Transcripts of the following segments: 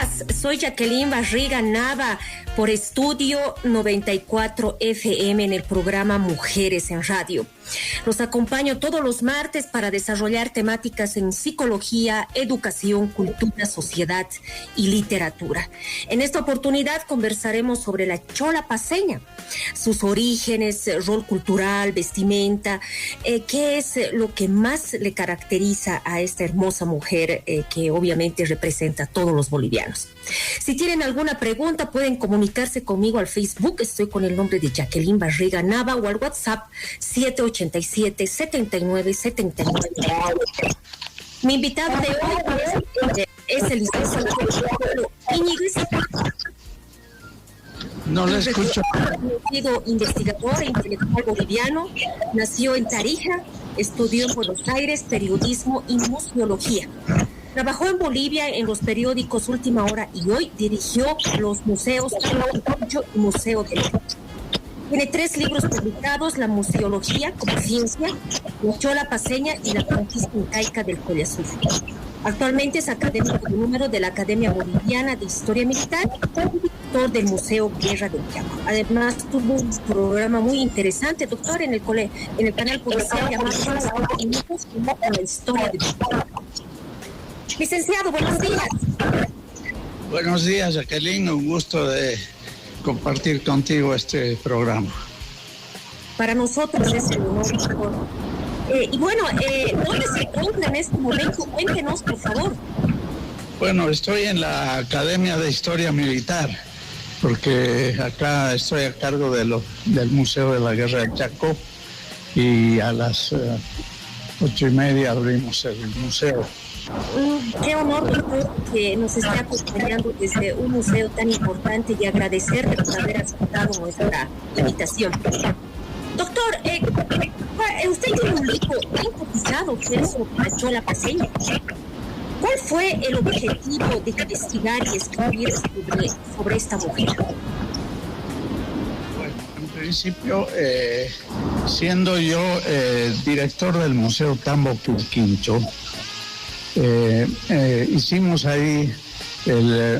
días, soy Jacqueline Barriga Nava por Estudio 94 FM en el programa Mujeres en Radio. Los acompaño todos los martes para desarrollar temáticas en psicología, educación, cultura, sociedad y literatura. En esta oportunidad conversaremos sobre la chola paceña, sus orígenes, rol cultural, vestimenta, qué es lo que más le caracteriza a esta hermosa mujer que obviamente representa a todos los bolivianos. Si tienen alguna pregunta pueden comunicarse conmigo al Facebook, estoy con el nombre de Jacqueline Barriga Nava, o al WhatsApp 787-7979. Mi invitado de hoy es el licenciado Íñiguez. No le escucho. Conocido investigador e intelectual boliviano, nació en Tarija, estudió en Buenos Aires periodismo y museología. Trabajó en Bolivia en los periódicos Última Hora y Hoy dirigió los museos y Museo de Arte. Tiene 3 libros publicados: La museología como ciencia, La chola paceña y La conquista incaica del Colla Azul. Actualmente es académico de número de la Academia Boliviana de Historia Militar y director del Museo Guerra del Chaco. Además tuvo un programa muy interesante, doctor, en el canal policial llamado Minutos con la historia de Bolivia. Licenciado, buenos días. Buenos días, Jacqueline. Un gusto de compartir contigo este programa. Para nosotros es un honor, doctor. Y bueno, ¿dónde se encuentra en este momento? Cuéntenos, por favor. Bueno, estoy en la Academia de Historia Militar, porque acá estoy a cargo del Museo de la Guerra del Chaco, y a las 8:30 abrimos el museo. Qué honor, doctor, que nos esté acompañando desde un museo tan importante, y agradecerle por haber aceptado nuestra invitación. Doctor, usted tiene un libro bien cotizado que es sobre la chola paceña. ¿Cuál fue el objetivo de investigar y escribir sobre esta mujer? Bueno, en principio, siendo yo director del Museo Tambo Quirquincho, hicimos ahí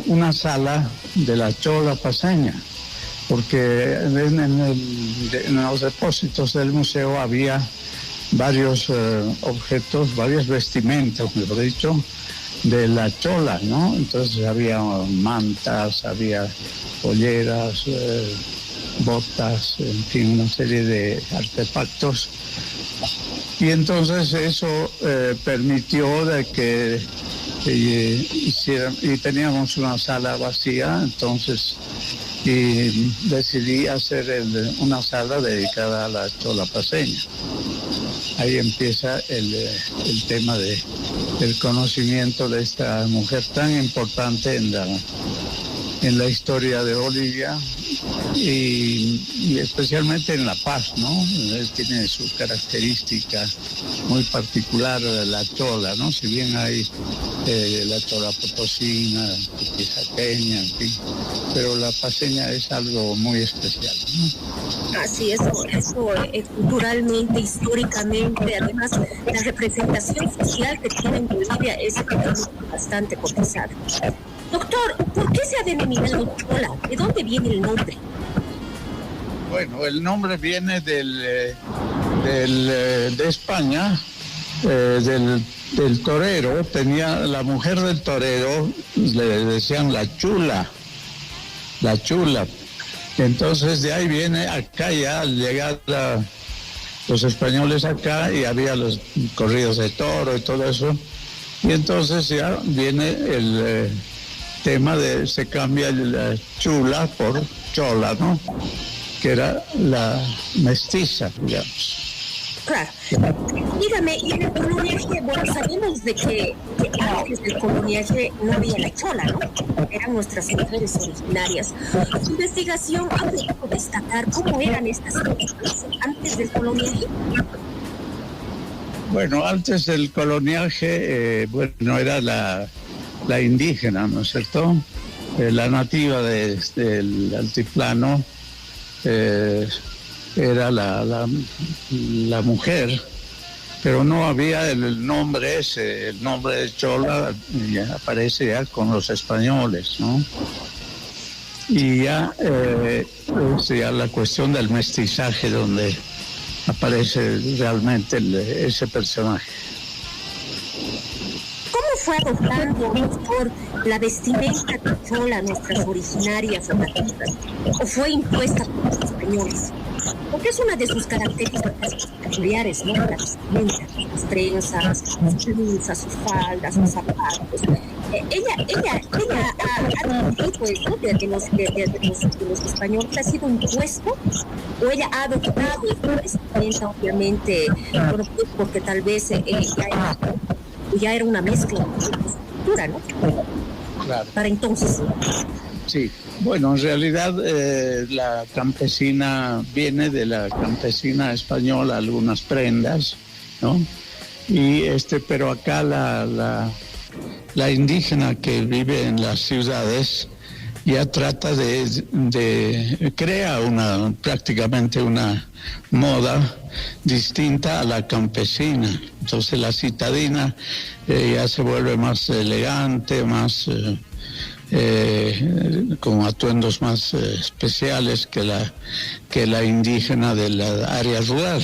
una sala de la chola paceña, porque en los depósitos del museo había varios objetos, varias vestimentas, mejor dicho, de la chola, ¿no? Entonces había mantas, había polleras, botas, en fin, una serie de artefactos. Y entonces eso permitió de que hicieran, y teníamos una sala vacía, entonces, y decidí hacer una sala dedicada a la chola paceña. Ahí empieza el tema del conocimiento de esta mujer tan importante en la historia de Bolivia, y especialmente en La Paz, ¿no? Tiene su característica muy particular la chola, ¿no? Si bien hay la chola potosina, tiquisaqueña, en fin, pero la paceña es algo muy especial, ¿no? Así es, eso culturalmente, históricamente, además la representación social que tiene en Bolivia es bastante cotizada. Doctor, ¿por qué se ha denominado chola? ¿De dónde viene el nombre? Bueno, el nombre viene de España, del torero. Tenía la mujer del torero, le decían la chula. Entonces de ahí viene, acá ya al llegar los españoles acá, y había los corridos de toro y todo eso, y entonces ya viene el tema se cambia la chula por chola, ¿no? Que era la mestiza, digamos. Claro. Dígame, y en el coloniaje, bueno, sabemos de que antes del coloniaje no había la chola, ¿no? Eran nuestras mujeres originarias. Su investigación ha podido destacar cómo eran estas mujeres antes del coloniaje. Bueno, antes del coloniaje, bueno, era la indígena, ¿no es cierto? La nativa del altiplano era la mujer, pero no había el nombre ese, el nombre de chola ya aparece ya con los españoles, ¿no? Y ya es ya la cuestión del mestizaje donde aparece realmente ese personaje. ¿Cómo fue adoptando, doctor, la vestimenta de chola nuestras originarias o nativas? ¿O fue impuesta por los españoles? Porque es una de sus características peculiares, ¿no? La vestimenta, las trenzas, sus blusas, sus faldas, sus zapatos. Ella ha dicho eso de los españoles, ¿ha sido impuesto? ¿O ella ha adoptado esta vestimenta, obviamente, bueno, pues porque tal vez ya era una mezcla de cultura, ¿no? Claro. Para entonces. Sí, bueno, en realidad la campesina viene de la campesina española, algunas prendas, ¿no? Y pero acá la indígena que vive en las ciudades ya trata crea prácticamente una moda distinta a la campesina. Entonces la citadina ya se vuelve más elegante, más con atuendos más especiales que la indígena de la área rural.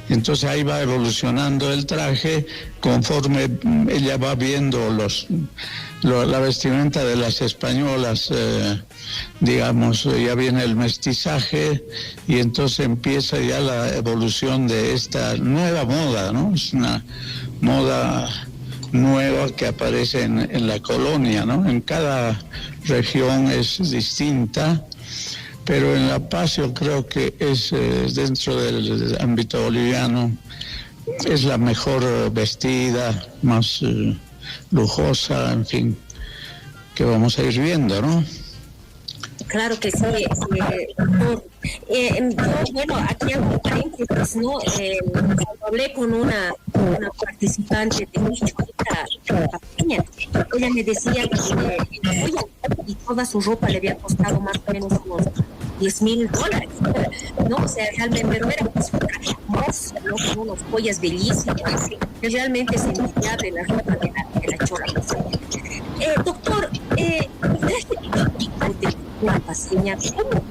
Entonces ahí va evolucionando el traje conforme ella va viendo la vestimenta de las españolas, digamos, ya viene el mestizaje y entonces empieza ya la evolución de esta nueva moda, ¿no? Es una moda nueva que aparece en la colonia, ¿no? En cada región es distinta, pero en La Paz yo creo que es dentro del ámbito boliviano es la mejor vestida, más lujosa, en fin, que vamos a ir viendo, ¿no? Claro que sí, doctor. Yo, bueno, aquí hago un paréntesis, ¿no? Cuando hablé con una participante de Michoacán, ella me decía que y toda su ropa le había costado más o menos unos $10,000, ¿no? O sea, realmente, pero era pues un traje hermoso, ¿no? Con unas joyas bellísimas, que realmente es envidiable la ropa de la chola. Doctor, el traje típico de la paseña,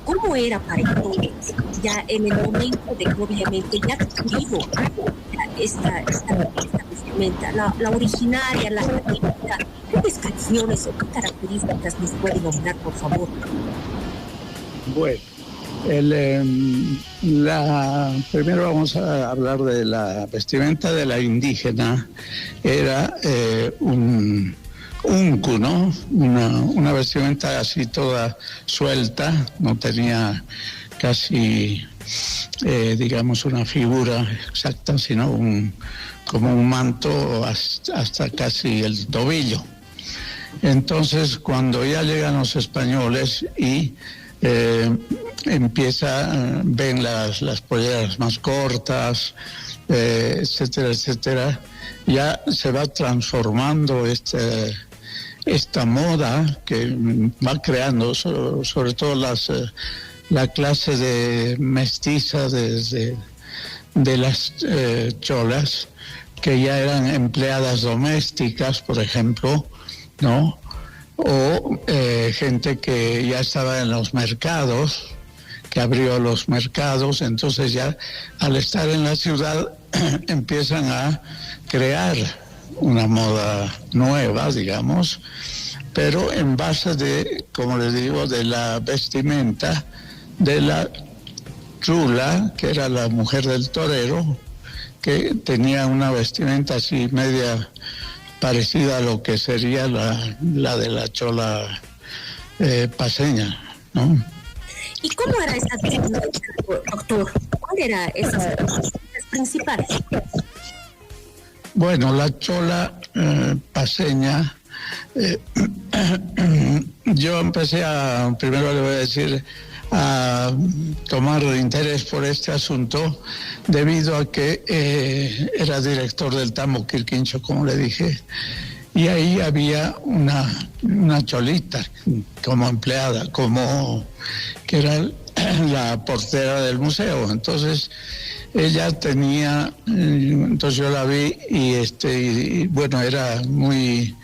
¿cómo era para entonces? Ya en el momento de que obviamente ya adquirido esta vestimenta, la originaria, la típica, ¿qué descripciones o qué características nos puede nombrar, por favor? Bueno, primero vamos a hablar de la vestimenta de la indígena. Era un uncu, ¿no? Una vestimenta así toda suelta, no tenía casi, digamos, una figura exacta, sino como un manto hasta casi el tobillo. Entonces, cuando ya llegan los españoles y ven las polleras más cortas, etcétera, etcétera, ya se va transformando esta moda que va creando sobre todo la clase de mestiza de las cholas, que ya eran empleadas domésticas, por ejemplo, ¿no? O gente que ya estaba en los mercados, que abrió los mercados, entonces ya al estar en la ciudad empiezan a crear una moda nueva, digamos, pero en base de, como les digo, de la vestimenta de la chula, que era la mujer del torero, que tenía una vestimenta así media parecida a lo que sería la de la chola paseña, ¿no? ¿Y cómo era esa vestimenta, doctor? ¿Cuál era esas características principales? Bueno, la chola paseña, yo empecé primero le voy a decir, a tomar interés por este asunto debido a que era director del Tambo Quirquincho, como le dije, y ahí había una cholita como empleada, que era la portera del museo. Entonces ella tenía, entonces yo la vi y bueno, era muy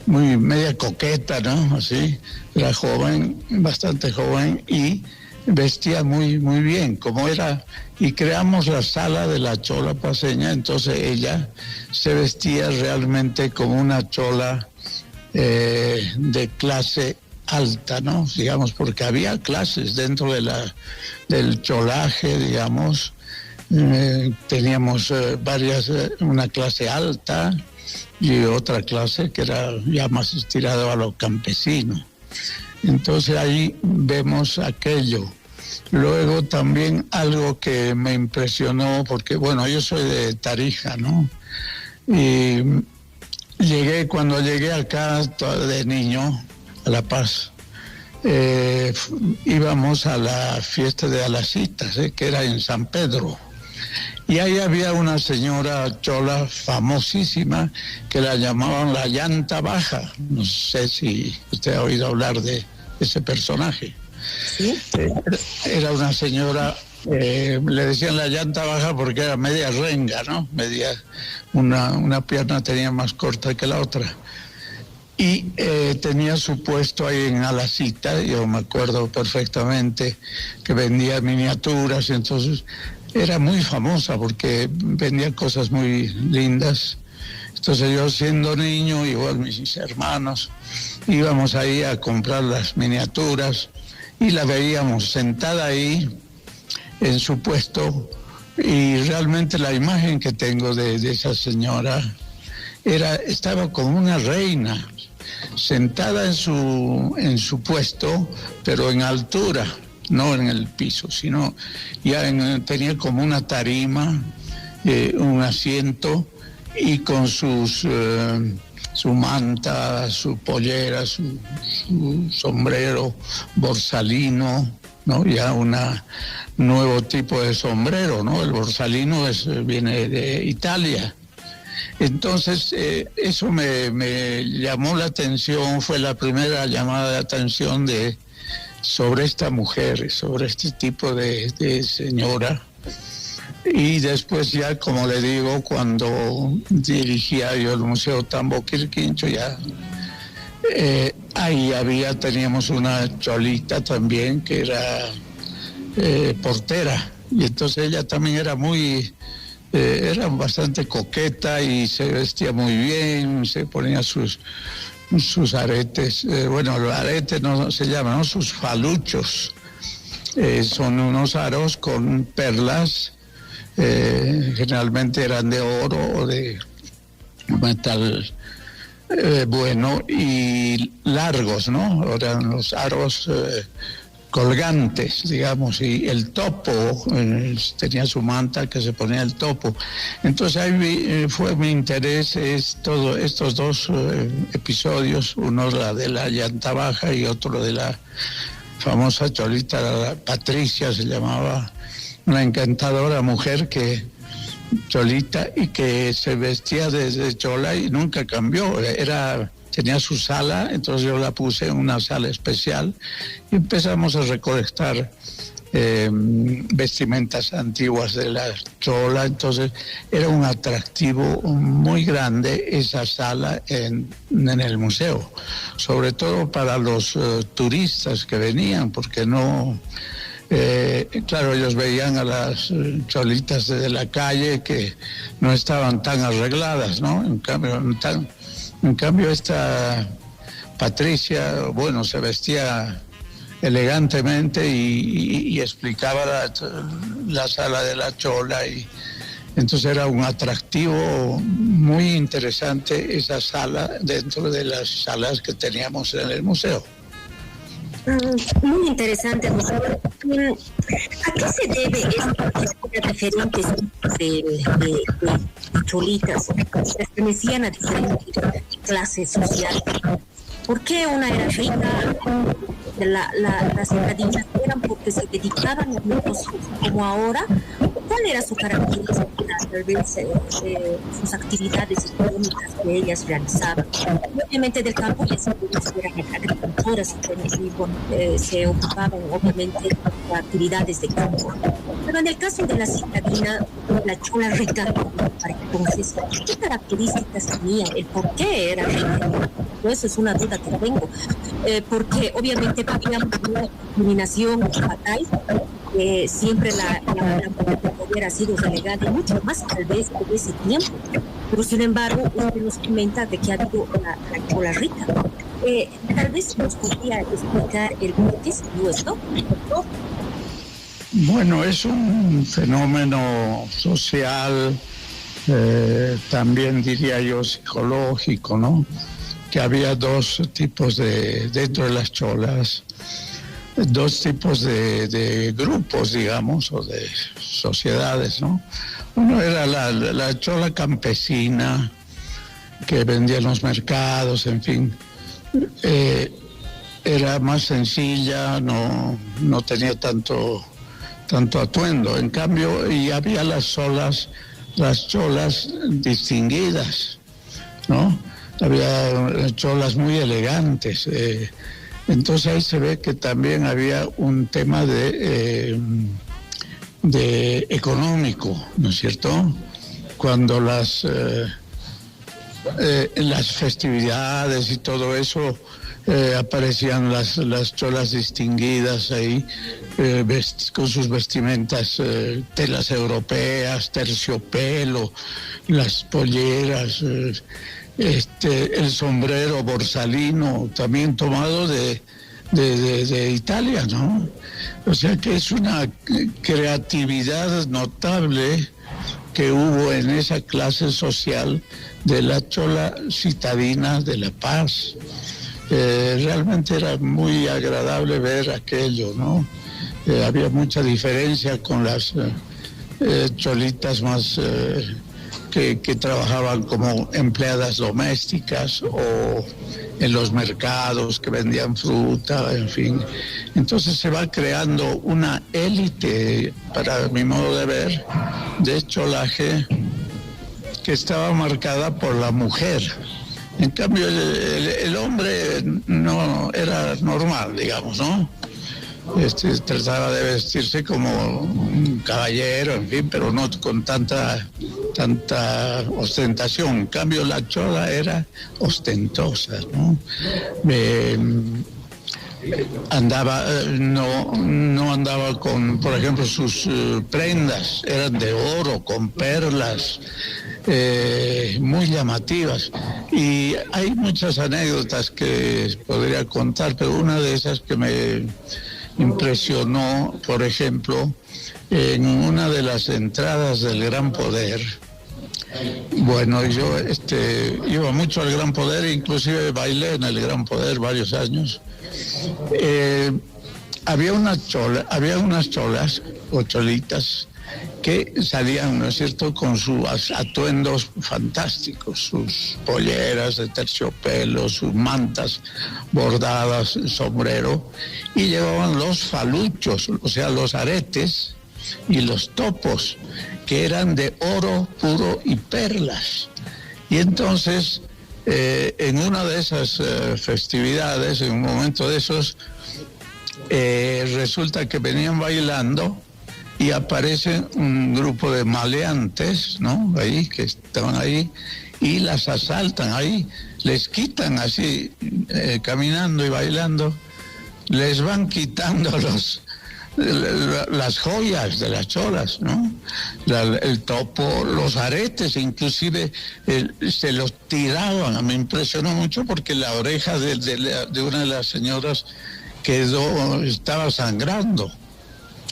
media coqueta, ¿no? Así, era joven, bastante joven, y vestía muy bien, como era, y creamos la sala de la chola paceña. Entonces ella se vestía realmente como una chola de clase alta, ¿no? Digamos, porque había clases dentro del cholaje, digamos. Teníamos una clase alta y otra clase que era ya más estirado a lo campesino. Entonces ahí vemos aquello. Luego también algo que me impresionó, porque bueno, yo soy de Tarija, ¿no? Y cuando llegué acá de niño, a La Paz, íbamos a la fiesta de Alacitas, que era en San Pedro. Y ahí había una señora chola famosísima que la llamaban la llanta baja. No sé si usted ha oído hablar de ese personaje. ¿Sí? Era una señora, le decían la llanta baja porque era media renga, ¿no? Una pierna tenía más corta que la otra. Y tenía su puesto ahí en Alacita, yo me acuerdo perfectamente que vendía miniaturas, entonces era muy famosa porque vendía cosas muy lindas. Entonces yo, siendo niño, igual mis hermanos, íbamos ahí a comprar las miniaturas y la veíamos sentada ahí en su puesto, y realmente la imagen que tengo de esa señora estaba como una reina, sentada en su puesto, pero en altura, no en el piso, sino ya tenía como una tarima, un asiento, y con su manta, su pollera, su sombrero borsalino, ¿no? Ya un nuevo tipo de sombrero, ¿no? El borsalino viene de Italia. Entonces, eso me llamó la atención, fue la primera llamada de atención sobre esta mujer, sobre este tipo de señora. Y después ya, como le digo, cuando dirigía yo el Museo Tambo Quirquincho, ya ahí teníamos una cholita también que era portera, y entonces ella también era bastante coqueta y se vestía muy bien, se ponía sus aretes, bueno, los aretes no se llaman, ¿no? Sus faluchos, son unos aros con perlas, generalmente eran de oro o de metal bueno, y largos, ¿no? Eran los aros colgantes, digamos, y el topo, tenía su manta que se ponía el topo. Entonces ahí fue mi interés, estos dos episodios, uno la de la llanta baja y otro de la famosa cholita, la Patricia se llamaba, una encantadora mujer cholita, y que se vestía desde chola y nunca cambió, tenía su sala, entonces yo la puse en una sala especial y empezamos a recolectar vestimentas antiguas de la chola. Entonces era un atractivo muy grande esa sala en el museo, sobre todo para los turistas que venían, porque no... claro, ellos veían a las cholitas de la calle que no estaban tan arregladas, ¿no? En cambio esta Patricia, bueno, se vestía elegantemente y explicaba la sala de la chola, y entonces era un atractivo muy interesante esa sala dentro de las salas que teníamos en el museo. Muy interesante, José. ¿A qué se debe estas diferentes de cholitas que pertenecían a diferentes clases sociales? ¿Por qué una era rica? Las citadinas eran porque se dedicaban a muchos como ahora, ¿Cuál era su característica? Tal vez sus actividades económicas que ellas realizaban. Obviamente del campo ya se eran agricultoras y bueno, se ocupaban obviamente de actividades de campo. Pero en el caso de la citadina, la chola rica, para entonces, ¿qué características tenía? ¿El por qué era rica? Eso es una duda que tengo. Porque obviamente había una discriminación fatal. Siempre la mujer ha sido relegada, mucho más tal vez por ese tiempo. Pero sin embargo, usted nos comenta de que ha habido la chola rica. Tal vez nos podría explicar el por qué se dio esto. Bueno, es un fenómeno social, también diría yo psicológico, ¿no? Que había dos tipos dentro de las cholas, dos tipos de grupos, digamos, o de sociedades, ¿no? Uno era la chola campesina, que vendía en los mercados, en fin. Era más sencilla, no tenía tanto atuendo. En cambio, y había las cholas distinguidas, ¿no? Había cholas muy elegantes. Entonces ahí se ve que también había un tema de económico, ¿no es cierto? Cuando en las festividades y todo eso aparecían las cholas distinguidas ahí, con sus vestimentas, telas europeas, terciopelo, las polleras, el sombrero borsalino, también tomado de Italia, ¿no? O sea que es una creatividad notable que hubo en esa clase social de la chola citadina de La Paz. Realmente era muy agradable ver aquello, ¿no? Había mucha diferencia con las cholitas más que trabajaban como empleadas domésticas o en los mercados que vendían fruta, en fin. Entonces se va creando una élite, para mi modo de ver, de cholaje que estaba marcada por la mujer. En cambio, el hombre no era normal, digamos, ¿no? Trataba de vestirse como un caballero, en fin, pero no con tanta ostentación. En cambio, la chola era ostentosa, ¿no? No andaba con, por ejemplo, sus prendas eran de oro, con perlas, muy llamativas. Y hay muchas anécdotas que podría contar, pero una de esas que me impresionó, por ejemplo, en una de las entradas del Gran Poder. Bueno, yo iba mucho al Gran Poder, inclusive bailé en el Gran Poder varios años. Había unas cholas o cholitas que salían, ¿no es cierto?, con sus atuendos fantásticos, sus polleras de terciopelo, sus mantas bordadas, sombrero, y llevaban los faluchos, o sea, los aretes y los topos, que eran de oro puro y perlas. Y entonces, en una de esas festividades, en un momento de esos, resulta que venían bailando y aparece un grupo de maleantes, ¿no? Ahí, que estaban ahí, y las asaltan ahí, les quitan así, caminando y bailando, les van quitando las joyas de las cholas, ¿no? El topo, los aretes, inclusive se los tiraban. Me impresionó mucho porque la oreja de una de las señoras estaba sangrando,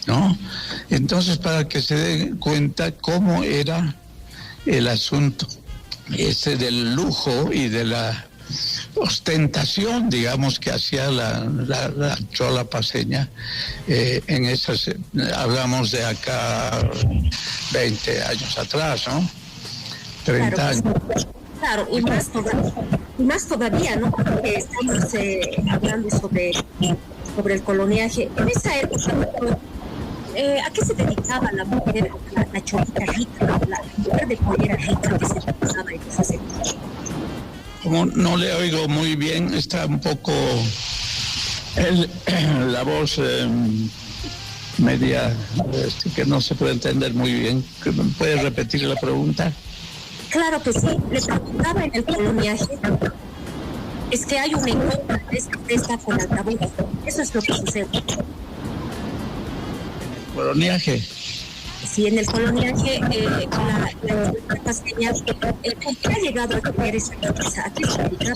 ¿no? Entonces, para que se den cuenta cómo era el asunto del lujo y de la ostentación, digamos, que hacía la chola paceña, en esas, hablamos de acá 20 años atrás, ¿no? 30 claro, años. Claro, y más todavía, ¿no? Porque estamos hablando sobre el coloniaje. En esa época, ¿A qué se dedicaba la mujer, la cholita rica, la mujer de pollera rica? ¿A qué se dedicaba en ese sector? Como no le oigo muy bien, está un poco la voz media, que no se puede entender muy bien. ¿Puedes repetir la pregunta? Claro que sí. Le preguntaba en el coloniaje. Es que hay un encuentro de esta con altavoz. Eso es lo que sucede. Coloniaje. Sí, en el coloniaje, la pasteña, ¿por qué ha llegado a tener esa cabeza? ¿A qué se dedica?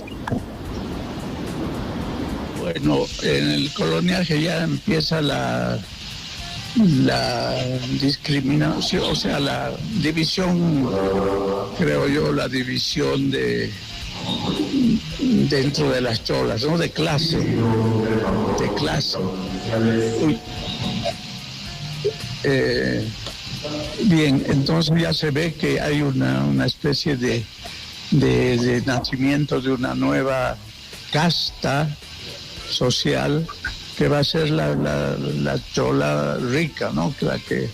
Bueno, en el coloniaje ya empieza la discriminación, o sea, la división, creo yo, la división dentro de las cholas, ¿no? De clase. Uy. Bien, entonces ya se ve que hay una especie de nacimiento de una nueva casta social que va a ser la chola rica, ¿no? La que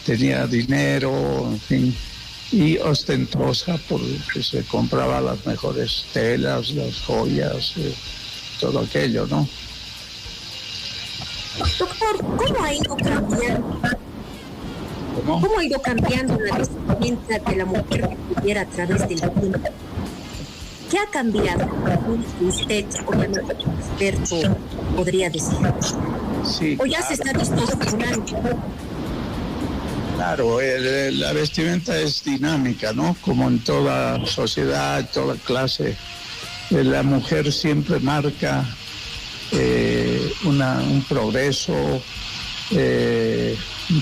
tenía dinero, en fin, y ostentosa porque se compraba las mejores telas, las joyas, todo aquello, ¿no? Doctor, ¿cómo ha ido cambiando? ¿Cómo ha ido cambiando la vestimenta de la mujer que viviera a través del tiempo? ¿Qué ha cambiado? Usted, obviamente, experto, podría decir. Sí, ¿O ya se está distorsionando? Claro, la vestimenta es dinámica, ¿no? Como en toda sociedad, toda clase. La mujer siempre marca un progreso,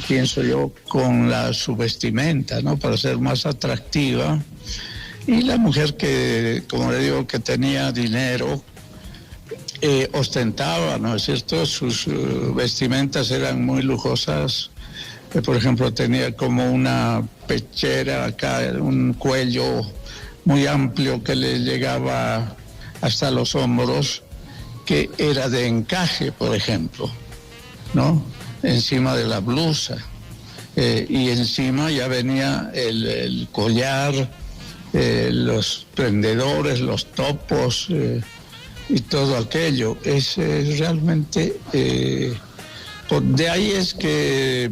pienso yo, con su vestimenta, ¿no? Para ser más atractiva. Y la mujer que, como le digo, que tenía dinero, ostentaba, ¿no es cierto? Sus vestimentas eran muy lujosas. Por ejemplo, tenía como una pechera acá, un cuello muy amplio que le llegaba hasta los hombros, que era de encaje, por ejemplo, ¿no? Encima de la blusa. Y encima ya venía el collar, los prendedores, los topos y todo aquello. Es realmente... de ahí es que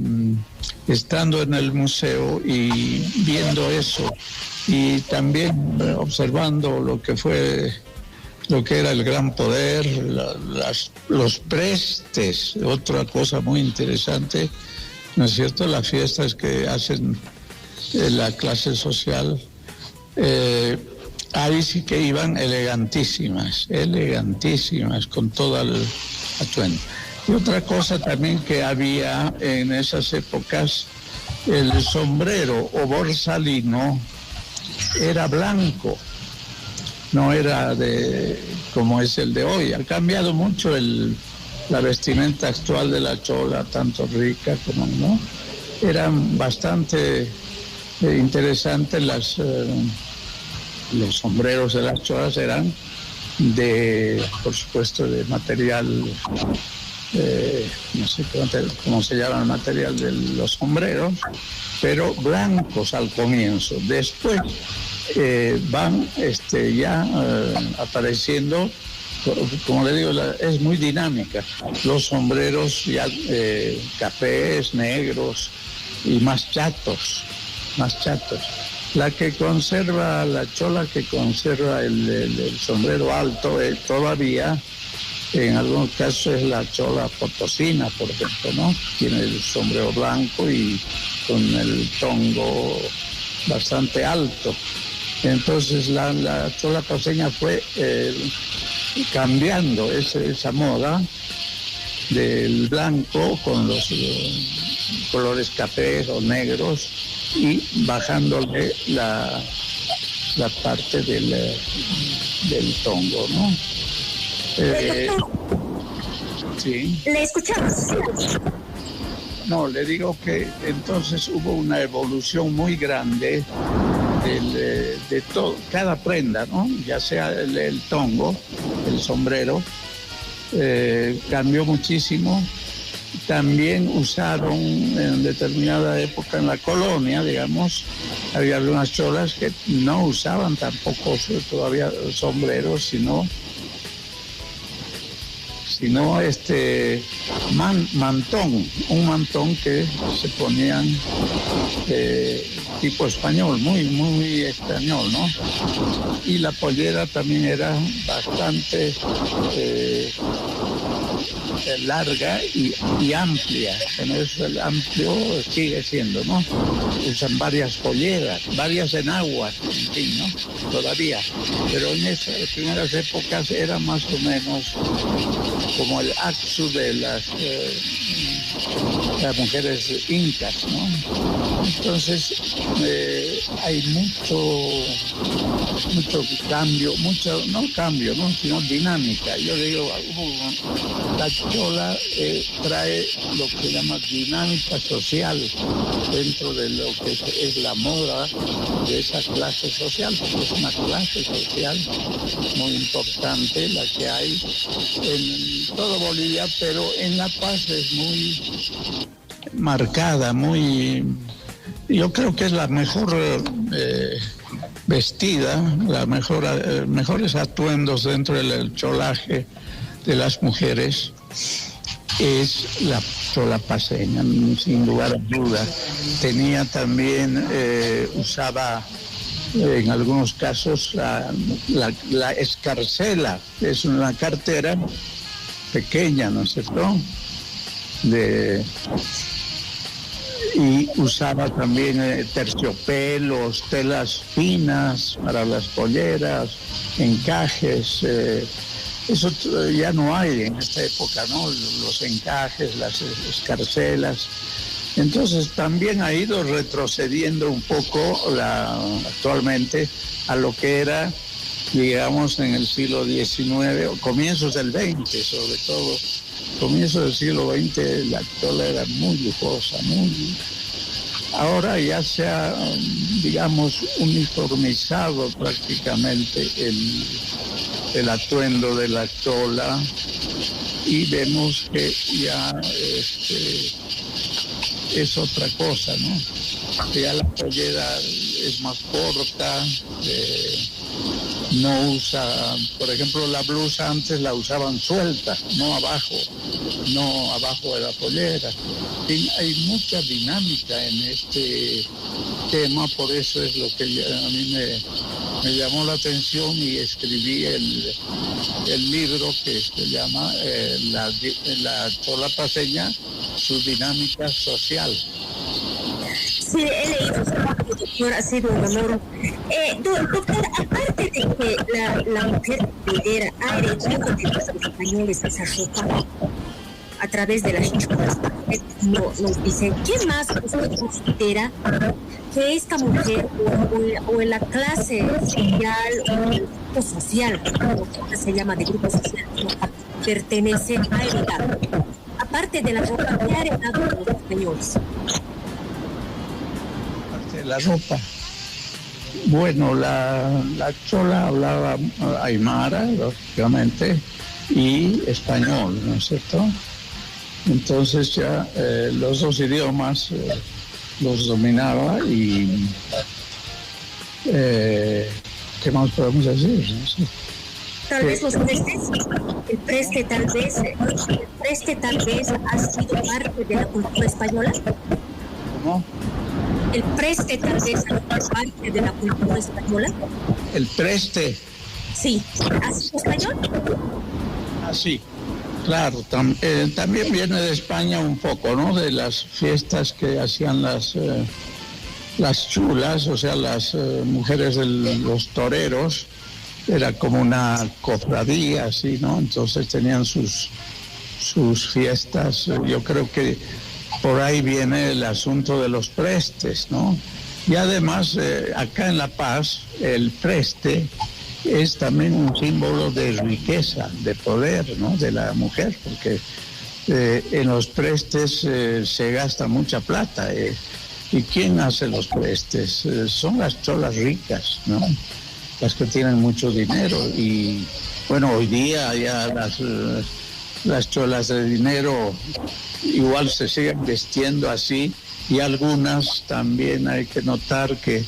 estando en el museo y viendo eso y también observando lo que era el gran poder, los prestes, otra cosa muy interesante, ¿no es cierto? Las fiestas que hacen la clase social, ahí sí que iban elegantísimas, con todo el atuendo. Y otra cosa también que había en esas épocas, el sombrero o borsalino era blanco, no era como es el de hoy. Ha cambiado mucho la vestimenta actual de la chola, tanto rica como no. Eran bastante interesantes los sombreros de las cholas, eran por supuesto, de material... no sé cómo se llama el material de los sombreros, pero blancos al comienzo. Después van ya apareciendo, como le digo, es muy dinámica. Los sombreros ya cafés, negros y más chatos. La chola que conserva el sombrero alto todavía, en algunos casos, es la chola potosina, por ejemplo, ¿no? Tiene el sombrero blanco y con el tongo bastante alto. Entonces la chola paseña fue cambiando esa moda del blanco con los colores cafés o negros y bajándole la parte del tongo, ¿no? Sí. Le escuchamos. No, le digo que entonces hubo una evolución muy grande de todo, cada prenda, ¿no? Ya sea el tongo, el sombrero, cambió muchísimo también usaron en determinada época en la colonia, digamos, había algunas cholas que no usaban tampoco todavía sombreros, sino mantón, un mantón que se ponían tipo español, muy español, ¿no? Y la pollera también era bastante larga y amplia. Bueno, eso el amplio sigue siendo, ¿no? Usan varias polleras, varias enaguas, en fin, ¿no? Todavía. Pero en esas primeras épocas era más o menos como el axu de las mujeres incas, ¿no? Entonces hay mucho cambio, ¿no? Sino dinámica. Yo digo, la chola trae lo que se llama dinámica social dentro de lo que es la moda de esa clase social, porque es una clase social muy importante la que hay en todo Bolivia, pero en La Paz es muy marcada, yo creo que es la mejor vestida, mejores atuendos dentro del cholaje de las mujeres es la chola paceña, sin lugar a duda. Tenía también, usaba en algunos casos la escarcela, es una cartera pequeña, ¿no es cierto? Y usaba también terciopelos, telas finas para las polleras, encajes. Eso ya no hay en esta época, ¿no? Los encajes, las escarcelas. Entonces también ha ido retrocediendo un poco actualmente a lo que era, digamos, en el siglo XIX, o comienzos del XX sobre todo. Comienzos del siglo XX la chola era muy lujosa, Ahora ya se ha, digamos, uniformizado prácticamente el atuendo de la chola y vemos que ya es otra cosa, ¿no? Ya la pollera es más corta, no usa, por ejemplo, la blusa antes la usaban suelta, no abajo de la pollera. Hay mucha dinámica en este tema, por eso es lo que a mí me llamó la atención y escribí el libro que se llama La chola paceña, su dinámica social. Sí, he leído su libro, doctor, ha sido un honor. Doctor, aparte de que la mujer pollera ha heredado de los españoles esa ropa a través de las cholas, nos dicen, ¿qué más usted considera que esta mujer o en la clase social o en el grupo social, como se llama de grupo social, pertenece a heredar? Aparte de la ropa, ¿qué ha heredado de los españoles? La ropa. Bueno, la chola hablaba aymara, lógicamente, y español, ¿no es cierto? Entonces ya los dos idiomas los dominaba y ¿qué más podemos decir? No sé. Tal vez los prestes, el preste tal vez ha sido parte de la cultura española. ¿Cómo? ¿El preste tal vez es parte de la cultura española? ¿El preste? Sí. ¿Ha sido español? Ah, sí. Claro, también viene de España un poco, ¿no? De las fiestas que hacían las chulas, o sea, las mujeres de los toreros. Era como una cofradía, así, ¿no? Entonces tenían sus fiestas. Yo creo que por ahí viene el asunto de los prestes, ¿no? Y además, acá en La Paz, el preste es también un símbolo de riqueza, de poder, ¿no? De la mujer, porque en los prestes se gasta mucha plata. ¿Y quién hace los prestes? Son las cholas ricas, ¿no? Las que tienen mucho dinero. Y bueno, hoy día ya las cholas de dinero igual se siguen vistiendo así, y algunas también hay que notar que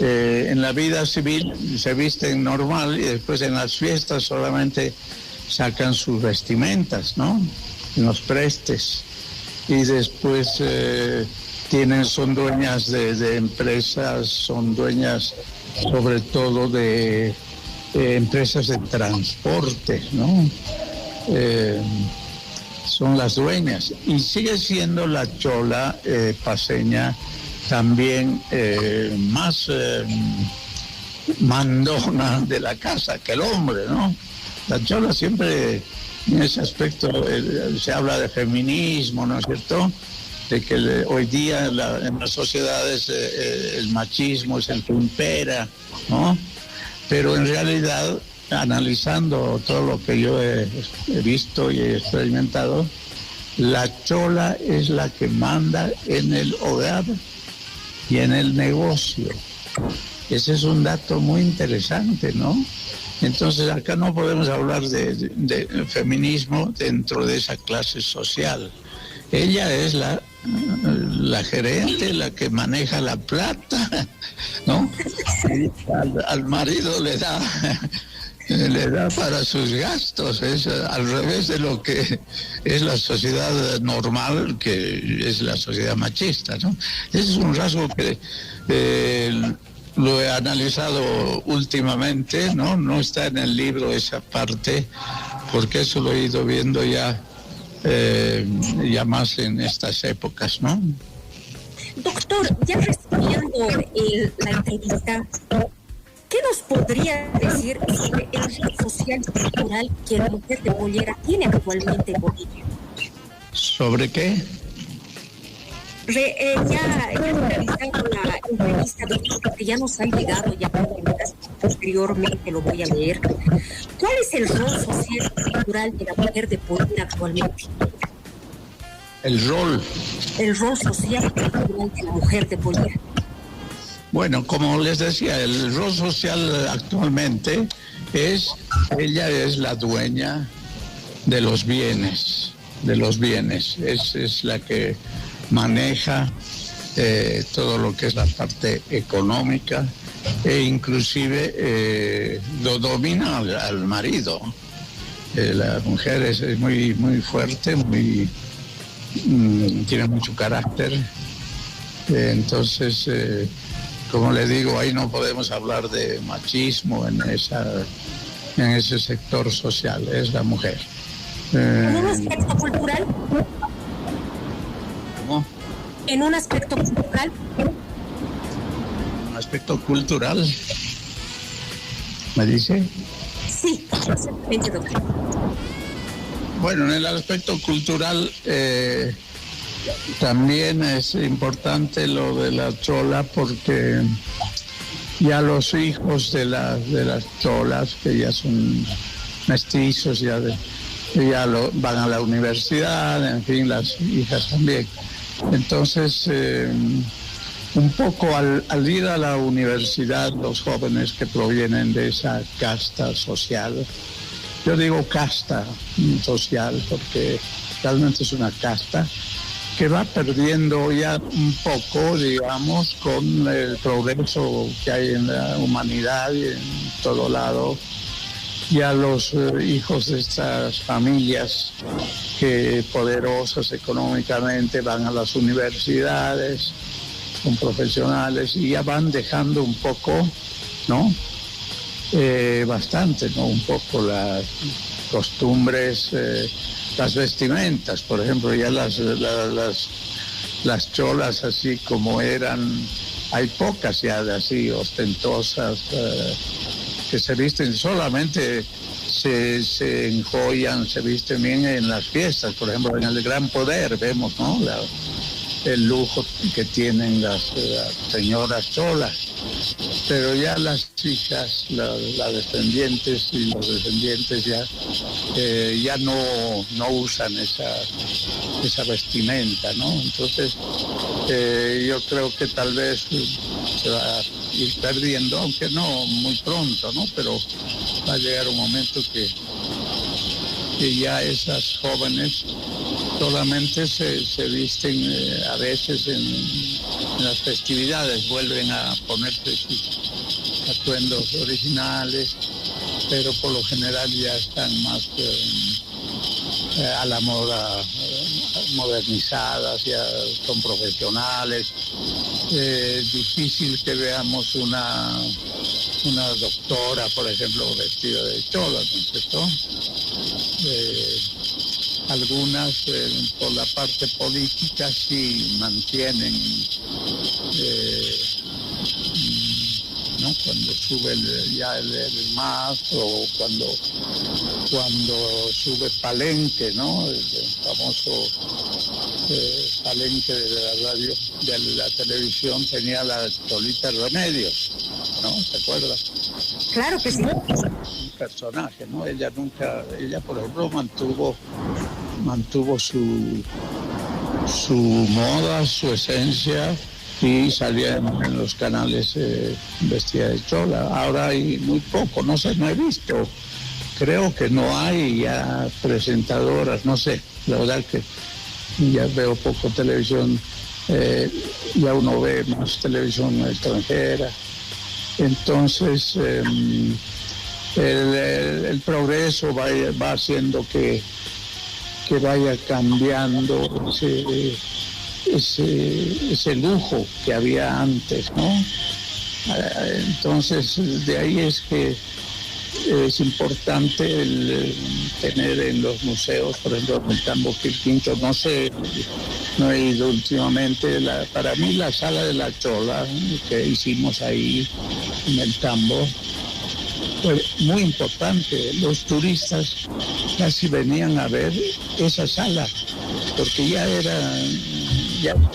en la vida civil se visten normal y después en las fiestas solamente sacan sus vestimentas, ¿no? En los prestes. Y después son dueñas de empresas, son dueñas sobre todo de empresas de transporte, ¿no? Son las dueñas. Y sigue siendo la chola paceña también más mandona de la casa que el hombre, ¿no? La chola siempre, en ese aspecto, se habla de feminismo, ¿no es cierto?, de que hoy día en las sociedades el machismo es el que impera, ¿no? Pero en realidad, analizando todo lo que yo he visto y he experimentado, la chola es la que manda en el hogar y en el negocio. Ese es un dato muy interesante, ¿no? Entonces acá no podemos hablar de feminismo dentro de esa clase social. Ella es la gerente, la que maneja la plata, ¿no? Al marido le da para sus gastos. Es al revés de lo que es la sociedad normal, que es la sociedad machista, ¿no? Ese es un rasgo que lo he analizado últimamente, ¿no? No está en el libro esa parte, porque eso lo he ido viendo ya más en estas épocas, ¿no? Doctor, ya resumiendo la entrevista, ¿qué nos podría decir sobre el rol social y cultural que la mujer de pollera tiene actualmente en Bolivia? ¿Sobre qué? Ya he realizado la entrevista, doctor, que ya nos han llegado ya posteriormente, lo voy a leer. ¿Cuál es el rol social y cultural de la mujer de pollera actualmente? El rol social y cultural de la mujer de pollera. Bueno, como les decía, el rol social actualmente ella es la dueña de los bienes. Es la que maneja todo lo que es la parte económica e inclusive lo domina al marido. La mujer es muy, muy fuerte, tiene mucho carácter. Entonces, como le digo, ahí no podemos hablar de machismo en ese sector social, es la mujer. ¿En un aspecto cultural? ¿Cómo? ¿En un aspecto cultural? ¿Un aspecto cultural? ¿Me dice? Sí, exactamente, doctor. Bueno, en el aspecto cultural también es importante lo de la chola, porque ya los hijos de las cholas, que ya son mestizos, ya van a la universidad, en fin, las hijas también. Entonces, un poco al ir a la universidad, los jóvenes que provienen de esa casta social, yo digo casta social porque realmente es una casta que va perdiendo ya un poco, digamos, con el progreso que hay en la humanidad y en todo lado. Ya los hijos de estas familias que poderosas económicamente van a las universidades, son profesionales y ya van dejando un poco, ¿no? Bastante, ¿no? Un poco las costumbres, las vestimentas, por ejemplo, ya las cholas así como eran, hay pocas ya de así ostentosas que se visten, solamente se enjollan, se visten bien en las fiestas, por ejemplo, en el Gran Poder vemos, ¿no? El lujo que tienen las señoras cholas, pero ya las hijas, las descendientes y los descendientes ya no usan esa vestimenta, ¿no? Entonces yo creo que tal vez se va a ir perdiendo, aunque no muy pronto, ¿no? Pero va a llegar un momento que que ya esas jóvenes solamente se visten a veces en las festividades, vuelven a ponerse sus atuendos originales, pero por lo general ya están más a la moda, modernizadas, ya son profesionales. Difícil que veamos una doctora, por ejemplo, vestida de chola, ¿no es cierto? Algunas por la parte política sí mantienen, ¿no? Cuando sube el MAS o cuando sube Palenque, ¿no? El famoso Palenque de la radio, de la televisión, tenía la Cholita Remedios, ¿no? ¿Se acuerda? Claro que sí. Un personaje, ¿no? Ella por ejemplo mantuvo su moda, su esencia, y salía en los canales vestida de chola. Ahora hay muy poco, no sé, no he visto. Creo que no hay ya presentadoras, no sé, la verdad que ya veo poco televisión, ya uno ve más televisión extranjera. Entonces, el progreso va haciendo que vaya cambiando ese lujo que había antes, ¿no? Entonces, de ahí es que es importante tener en los museos, por ejemplo, el Tambo Quilquincho, no he ido últimamente. Para mí la Sala de la Chola que hicimos ahí en el Tambo fue muy importante. Los turistas casi venían a ver esa sala, porque ya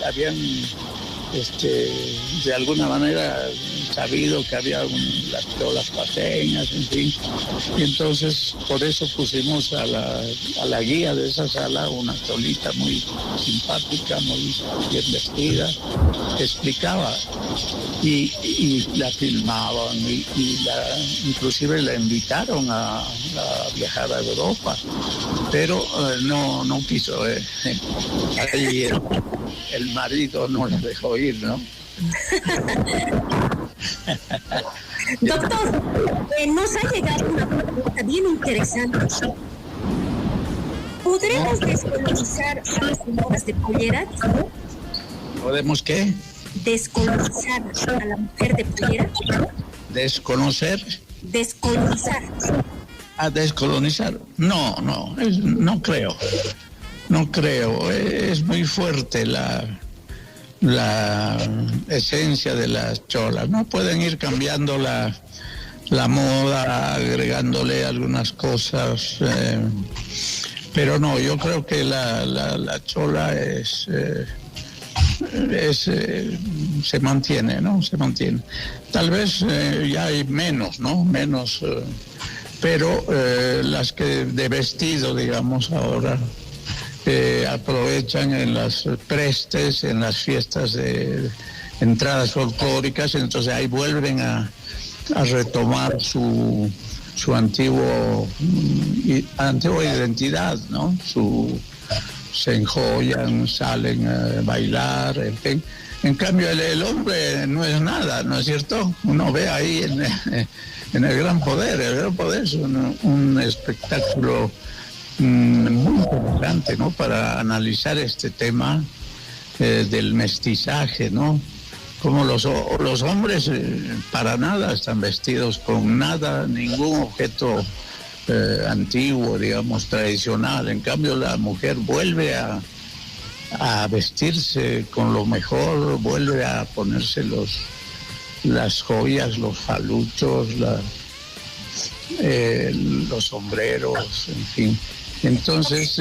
habían de alguna manera sabido que había las cholas paseñas, en fin. Y entonces por eso pusimos a la guía de esa sala una cholita muy simpática, muy bien vestida, que explicaba y la filmaban y inclusive la invitaron a viajar a Europa, pero no quiso. Ahí el marido no la dejó ir, ¿no? Doctor, nos ha llegado una pregunta bien interesante. ¿Podremos descolonizar a las señoras de pollera? ¿Podemos qué? ¿Descolonizar a la mujer de pollera? ¿Desconocer? Descolonizar. ¿A descolonizar? No creo. No creo. Es muy fuerte la esencia de las cholas. No pueden ir cambiando la moda, agregándole algunas cosas, pero no, yo creo que la chola se mantiene, ¿no? Se mantiene. Tal vez ya hay menos, ¿no? Menos, pero las que de vestido, digamos, ahora aprovechan en las prestes, en las fiestas de entradas folclóricas, entonces ahí vuelven a retomar su antigua identidad, ¿no? Se enjollan, salen a bailar, en fin. En cambio el hombre no es nada, ¿no es cierto? Uno ve ahí en el Gran Poder es un espectáculo muy interesante, ¿no? Para analizar este tema del mestizaje, ¿no? Como los hombres para nada están vestidos con nada, ningún objeto antiguo, digamos, tradicional. En cambio la mujer vuelve a vestirse con lo mejor, vuelve a ponerse las joyas, los faluchos, los sombreros, en fin. Entonces,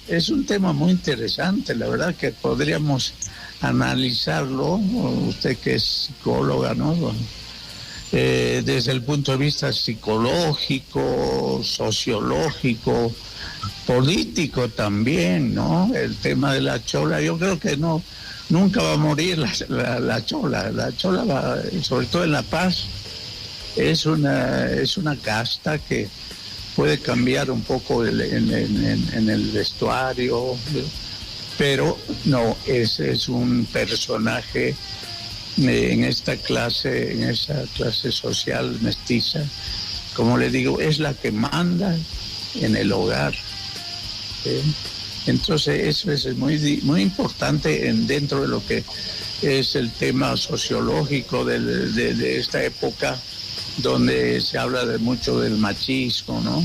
es un tema muy interesante, la verdad que podríamos analizarlo, usted que es psicóloga, ¿no? Desde el punto de vista psicológico, sociológico, político también, ¿no? El tema de la chola, yo creo que nunca va a morir la chola. La chola sobre todo en La Paz, es una casta que puede cambiar un poco en el vestuario, pero no, ese es un personaje en esa clase social mestiza. Como le digo, es la que manda en el hogar. Entonces eso es muy importante dentro de lo que es el tema sociológico de esta época, donde se habla mucho del machismo, ¿no?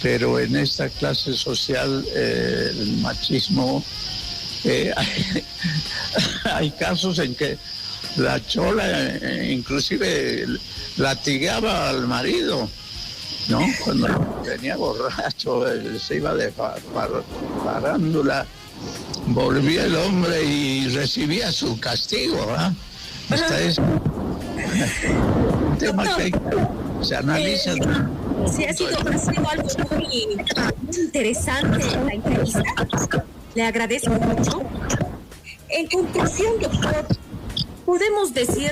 Pero en esta clase social el machismo, hay casos en que la chola inclusive latigaba al marido, ¿no? Cuando venía borracho, se iba de farándula, volvía el hombre y recibía su castigo, ¿verdad? Este es un tema que se analiza. Sí, ha sido algo muy interesante la entrevista. Le agradezco mucho. En conclusión, doctor, podemos decir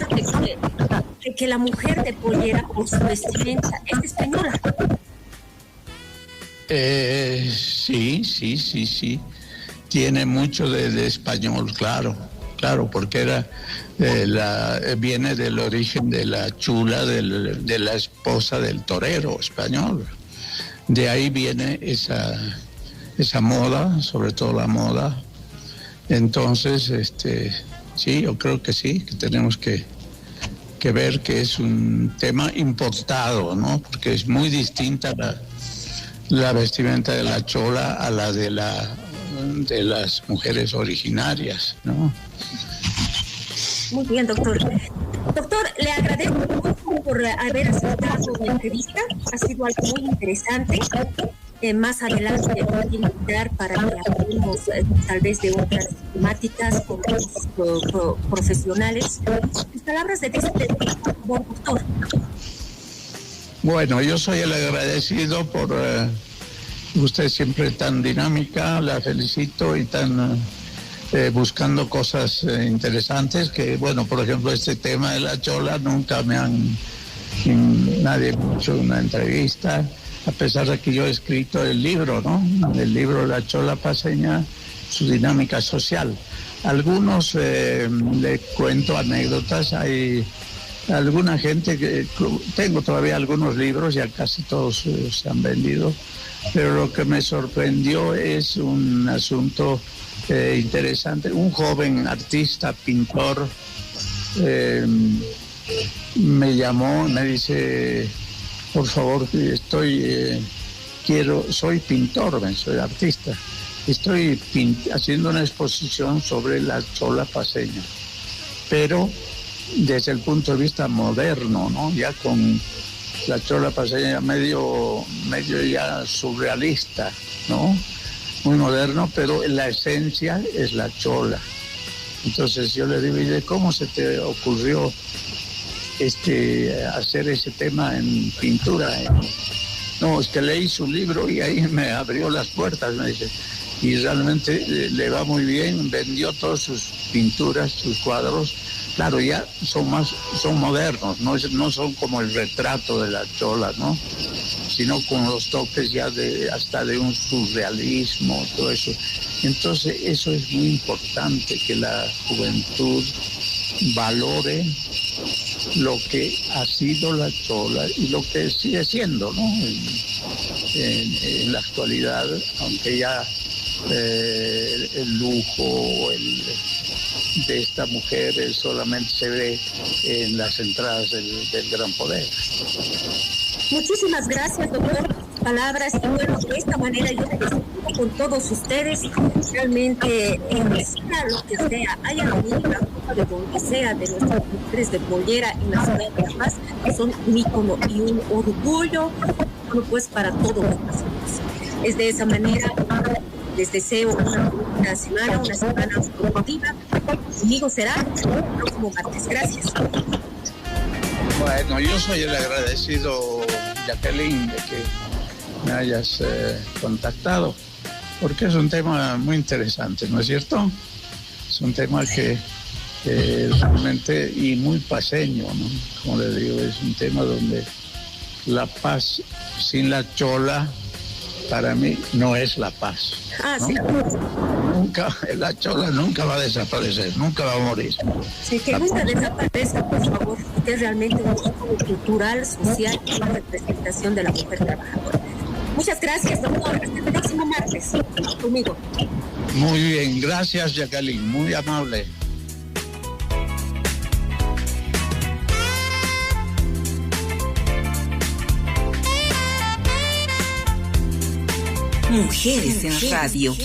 que la mujer de Pollera, por su vestimenta, es española. Sí. Tiene mucho de español, claro, porque viene del origen de la chula, de la esposa del torero español. De ahí viene esa moda, sobre todo la moda. Entonces, sí, yo creo que sí, que tenemos que ver que es un tema importado, ¿no? Porque es muy distinta la vestimenta de la chola a la de las mujeres originarias, ¿no? Muy bien, doctor. Doctor, le agradezco mucho por haber aceptado la entrevista. Ha sido algo muy interesante. Más adelante voy a invitar para que hablemos tal vez de otras temáticas con los profesionales. Mis palabras de despedida, por favor, doctor. Bueno, yo soy el agradecido por usted siempre tan dinámica, la felicito y tan buscando cosas interesantes que, bueno, por ejemplo, este tema de la chola nunca nadie me ha hecho una entrevista, a pesar de que yo he escrito el libro, ¿no? El libro La Chola Paceña, su dinámica social. Algunos le cuento anécdotas, hay alguna gente que tengo todavía algunos libros, ya casi todos se han vendido, pero lo que me sorprendió es un asunto interesante. Un joven artista, pintor, me llamó, me dice, por favor, soy pintor, soy artista, estoy haciendo una exposición sobre la chola paceña, pero desde el punto de vista moderno, ¿no? Ya con la chola paceña medio ya surrealista, ¿no? Muy moderno, pero la esencia es la chola. Entonces yo le digo, ¿y de cómo se te ocurrió hacer ese tema en pintura? No, es que leí su libro y ahí me abrió las puertas, me dice. Y realmente le va muy bien, vendió todas sus pinturas, sus cuadros. Claro, ya son modernos, no son como el retrato de la chola, ¿no? Sino con los toques ya hasta de un surrealismo, todo eso. Entonces eso es muy importante, que la juventud valore lo que ha sido la chola y lo que sigue siendo, ¿no? En la actualidad, aunque ya el lujo de esta mujer solamente se ve en las entradas del Gran Poder. Muchísimas gracias, doctor. Palabras, y bueno, de esta manera yo me despido con todos ustedes. Realmente, sea lo que sea, haya venido la ropa de donde sea, de nuestras mujeres de Pollera en la ciudad de La Paz, que son un ícono y un orgullo, pues, para todos los pacientes. Es de esa manera, les deseo una semana productiva. Conmigo será el próximo martes. Gracias. Bueno, yo soy el agradecido, Jacqueline, de que me hayas contactado, porque es un tema muy interesante, ¿no es cierto? Es un tema que realmente, y muy paceño, ¿no? Como le digo, es un tema donde la paz sin la chola, para mí, no es la paz. ¿No? Sí. Nunca, la chola nunca va a desaparecer, nunca va a morir. Sí, que nunca desaparezca, por favor, que es realmente un ícono cultural, social y una representación de la mujer trabajadora. Muchas gracias, doctor. Hasta el próximo martes. Conmigo. Muy bien, gracias, Jacqueline, muy amable. Mujeres en Radio.